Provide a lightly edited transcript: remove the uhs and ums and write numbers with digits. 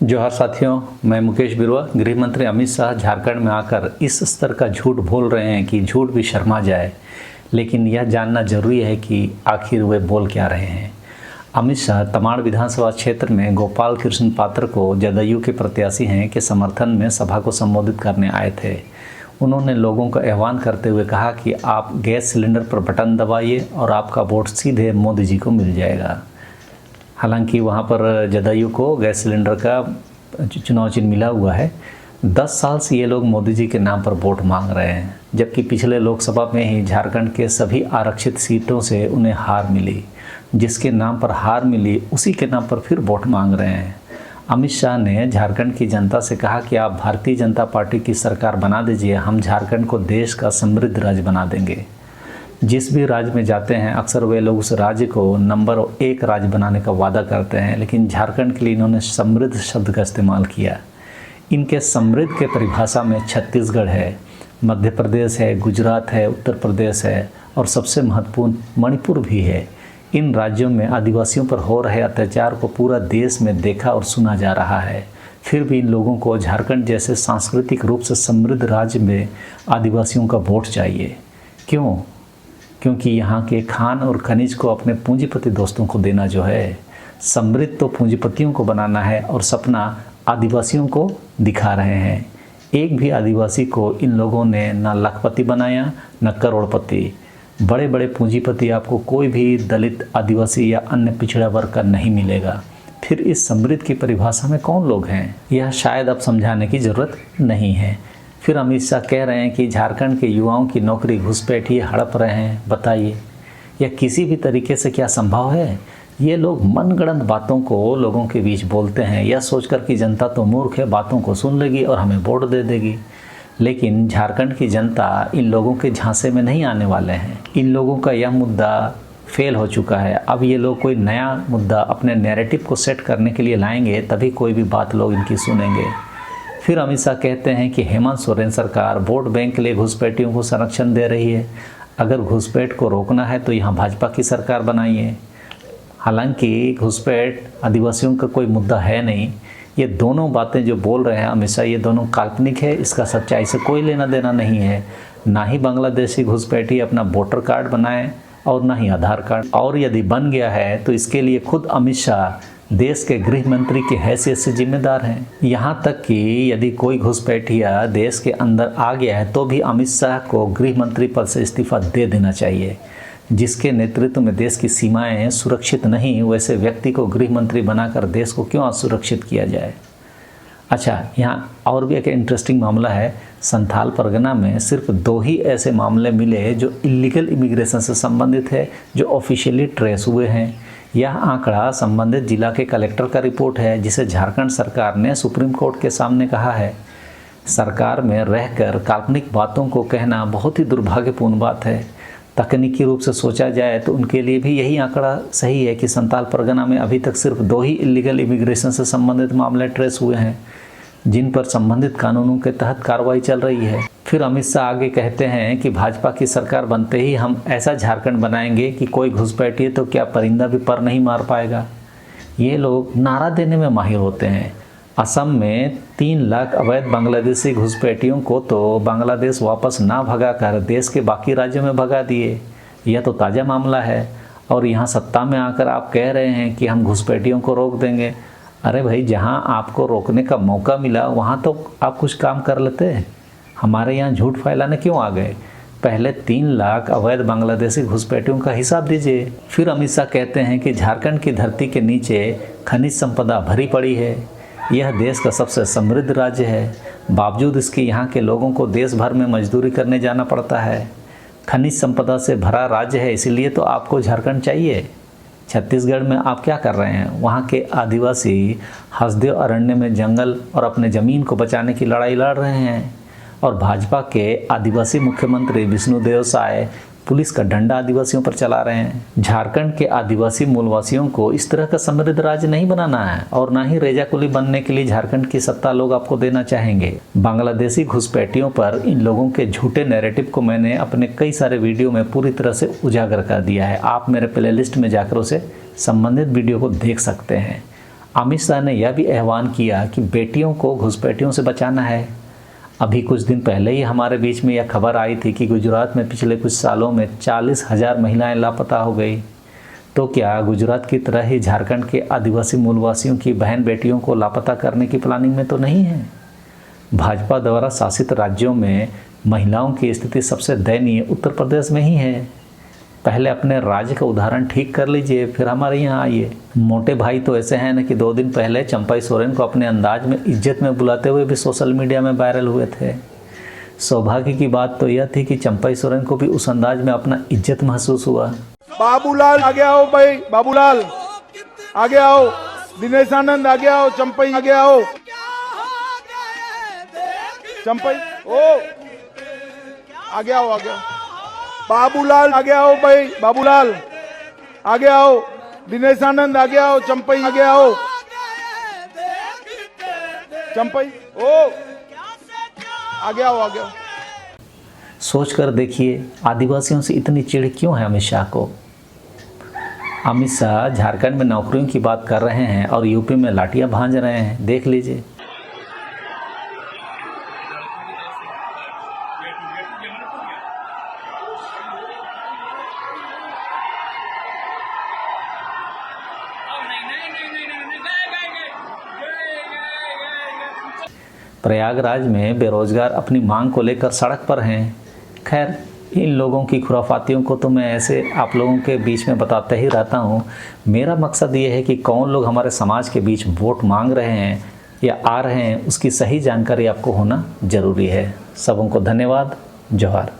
जोहार साथियों, मैं मुकेश बिरुआ। गृह मंत्री अमित शाह झारखंड में आकर इस स्तर का झूठ बोल रहे हैं कि झूठ भी शर्मा जाए। लेकिन यह जानना जरूरी है कि आखिर वे बोल क्या रहे हैं। अमित शाह तमाड़ विधानसभा क्षेत्र में गोपाल कृष्ण पात्र को जदयू के प्रत्याशी हैं के समर्थन में सभा को संबोधित करने आए थे। उन्होंने लोगों का आह्वान करते हुए कहा कि आप गैस सिलेंडर पर बटन दबाइए और आपका वोट सीधे मोदी जी को मिल जाएगा। हालांकि वहाँ पर जदयू को गैस सिलेंडर का चुनाव चिन्ह मिला हुआ है। 10 साल से ये लोग मोदी जी के नाम पर वोट मांग रहे हैं, जबकि पिछले लोकसभा में ही झारखंड के सभी आरक्षित सीटों से उन्हें हार मिली। जिसके नाम पर हार मिली उसी के नाम पर फिर वोट मांग रहे हैं। अमित शाह ने झारखंड की जनता से कहा कि आप भारतीय जनता पार्टी की सरकार बना दीजिए, हम झारखंड को देश का समृद्ध राज्य बना देंगे। जिस भी राज्य में जाते हैं अक्सर वे लोग उस राज्य को नंबर 1 राज्य बनाने का वादा करते हैं, लेकिन झारखंड के लिए इन्होंने समृद्ध शब्द का इस्तेमाल किया। इनके समृद्ध के परिभाषा में छत्तीसगढ़ है, मध्य प्रदेश है, गुजरात है, उत्तर प्रदेश है और सबसे महत्वपूर्ण मणिपुर भी है। इन राज्यों में आदिवासियों पर हो रहे अत्याचार को पूरा देश में देखा और सुना जा रहा है। फिर भी इन लोगों को झारखंड जैसे सांस्कृतिक रूप से समृद्ध राज्य में आदिवासियों का वोट चाहिए। क्यों? क्योंकि यहाँ के खान और खनिज को अपने पूंजीपति दोस्तों को देना जो है। समृद्ध तो पूंजीपतियों को बनाना है और सपना आदिवासियों को दिखा रहे हैं। एक भी आदिवासी को इन लोगों ने न लखपति बनाया न करोड़पति। बड़े बड़े पूंजीपति आपको कोई भी दलित, आदिवासी या अन्य पिछड़ा वर्ग का नहीं मिलेगा। फिर इस समृद्ध की परिभाषा में कौन लोग हैं, यह शायद अब समझाने की ज़रूरत नहीं है। फिर अमित शाह कह रहे हैं कि झारखंड के युवाओं की नौकरी घुसपैठिए हड़प रहे हैं। बताइए, यह किसी भी तरीके से क्या संभव है? ये लोग मनगढ़ंत बातों को लोगों के बीच बोलते हैं, यह सोचकर कि जनता तो मूर्ख है, बातों को सुन लेगी और हमें वोट दे देगी। लेकिन झारखंड की जनता इन लोगों के झांसे में नहीं आने वाले हैं। इन लोगों का यह मुद्दा फेल हो चुका है। अब ये लोग कोई नया मुद्दा अपने नैरेटिव को सेट करने के लिए लाएंगे, तभी कोई भी बात लोग इनकी सुनेंगे। फिर अमित शाह कहते हैं कि हेमंत सोरेन सरकार वोट बैंक के लिए घुसपैठियों को संरक्षण दे रही है। अगर घुसपैठ को रोकना है तो यहाँ भाजपा की सरकार बनाइए। हालांकि घुसपैठ आदिवासियों का कोई मुद्दा है नहीं। ये दोनों बातें जो बोल रहे हैं अमित शाह, ये दोनों काल्पनिक है। इसका सच्चाई से कोई लेना देना नहीं है। ना ही बांग्लादेशी घुसपैठी अपना वोटर कार्ड बनाए और ना ही आधार कार्ड। और यदि बन गया है तो इसके लिए खुद अमित शाह देश के गृह मंत्री की हैसियत से जिम्मेदार हैं। यहाँ तक कि यदि कोई घुसपैठिया देश के अंदर आ गया है तो भी अमित शाह को गृह मंत्री पद से इस्तीफा दे देना चाहिए। जिसके नेतृत्व में देश की सीमाएं सुरक्षित नहीं, वैसे व्यक्ति को गृह मंत्री बनाकर देश को क्यों असुरक्षित किया जाए। अच्छा, यहाँ और भी एक इंटरेस्टिंग मामला है। संथाल परगना में सिर्फ 2 ही ऐसे मामले मिले जो इलीगल इमिग्रेशन से संबंधित है, जो ऑफिशियली ट्रेस हुए हैं। यह आंकड़ा संबंधित जिला के कलेक्टर का रिपोर्ट है, जिसे झारखंड सरकार ने सुप्रीम कोर्ट के सामने कहा है। सरकार में रहकर काल्पनिक बातों को कहना बहुत ही दुर्भाग्यपूर्ण बात है। तकनीकी रूप से सोचा जाए तो उनके लिए भी यही आंकड़ा सही है कि संथाल परगना में अभी तक सिर्फ 2 ही इलीगल इमिग्रेशन से संबंधित मामले ट्रेस हुए हैं, जिन पर संबंधित कानूनों के तहत कार्रवाई चल रही है। फिर अमित शाह आगे कहते हैं कि भाजपा की सरकार बनते ही हम ऐसा झारखंड बनाएंगे कि कोई घुसपैठिए तो क्या परिंदा भी पर नहीं मार पाएगा। ये लोग नारा देने में माहिर होते हैं। असम में 3 लाख अवैध बांग्लादेशी घुसपैठियों को तो बांग्लादेश वापस ना भगाकर देश के बाकी राज्यों में भगा दिए। यह तो ताज़ा मामला है। और यहाँ सत्ता में आकर आप कह रहे हैं कि हम घुसपैठियों को रोक देंगे। अरे भाई, जहाँ आपको रोकने का मौका मिला वहाँ तो आप कुछ काम कर लेते हैं। हमारे यहाँ झूठ फैलाने क्यों आ गए? पहले 3 लाख अवैध बांग्लादेशी घुसपैठियों का हिसाब दीजिए। फिर अमित शाह कहते हैं कि झारखंड की धरती के नीचे खनिज संपदा भरी पड़ी है। यह देश का सबसे समृद्ध राज्य है, बावजूद इसके यहाँ के लोगों को देश भर में मजदूरी करने जाना पड़ता है। खनिज संपदा से भरा राज्य है, इसीलिए तो आपको झारखंड चाहिए। छत्तीसगढ़ में आप क्या कर रहे हैं? वहाँ के आदिवासी हसदेव अरण्य में जंगल और अपने ज़मीन को बचाने की लड़ाई लड़ रहे हैं। और भाजपा के आदिवासी मुख्यमंत्री विष्णुदेव साय पुलिस का डंडा आदिवासियों पर चला रहे हैं। झारखंड के आदिवासी मूलवासियों को इस तरह का समृद्ध राज्य नहीं बनाना है और ना ही रेजाकुली बनने के लिए झारखंड की सत्ता लोग आपको देना चाहेंगे। बांग्लादेशी घुसपैठियों पर इन लोगों के झूठे नैरेटिव को मैंने अपने कई सारे वीडियो में पूरी तरह से उजागर कर दिया है। आप मेरे प्लेलिस्ट में जाकर उसे संबंधित वीडियो को देख सकते हैं। अमित शाह ने यह भी आह्वान किया कि बेटियों को घुसपैठियों से बचाना है। अभी कुछ दिन पहले ही हमारे बीच में यह खबर आई थी कि गुजरात में पिछले कुछ सालों में 40,000 महिलाएं लापता हो गई। तो क्या गुजरात की तरह ही झारखंड के आदिवासी मूलवासियों की बहन बेटियों को लापता करने की प्लानिंग में तो नहीं है? भाजपा द्वारा शासित राज्यों में महिलाओं की स्थिति सबसे दयनीय उत्तर प्रदेश में ही है। पहले अपने राज्य का उदाहरण ठीक कर लीजिए, फिर हमारे यहाँ आइए। मोटे भाई तो ऐसे हैं ना कि 2 दिन पहले चंपई सोरेन को अपने अंदाज में इज्जत में बुलाते हुए भी सोशल मीडिया में वायरल हुए थे। सौभाग्य की बात तो यह थी कि चंपई सोरेन को भी उस अंदाज में अपना इज्जत महसूस हुआ। बाबूलाल आगे आओ भाई, बाबूलाल आगे आओ, दिनेश आनंद आगे आओ, चंपई आगे आओ, चंपई ओ आगे आओ, आगे आओ, बाबूलाल आगे आओ भाई, बाबूलाल आगे आओ, दिनेश आनंद आगे आओ, चंपई आगे आओ, चंपई ओ आगे आओ, आगे आओ। सोच कर देखिए, आदिवासियों से इतनी चिढ़ क्यों है अमित शाह को? अमित शाह झारखंड में नौकरियों की बात कर रहे हैं और यूपी में लाठियां भांज रहे हैं, देख लीजिए। प्रयागराज में बेरोजगार अपनी मांग को लेकर सड़क पर हैं। खैर, इन लोगों की खुराफातियों को तो मैं ऐसे आप लोगों के बीच में बताते ही रहता हूँ। मेरा मकसद ये है कि कौन लोग हमारे समाज के बीच वोट मांग रहे हैं या आ रहे हैं, उसकी सही जानकारी आपको होना ज़रूरी है। सबों को धन्यवाद। जोहार।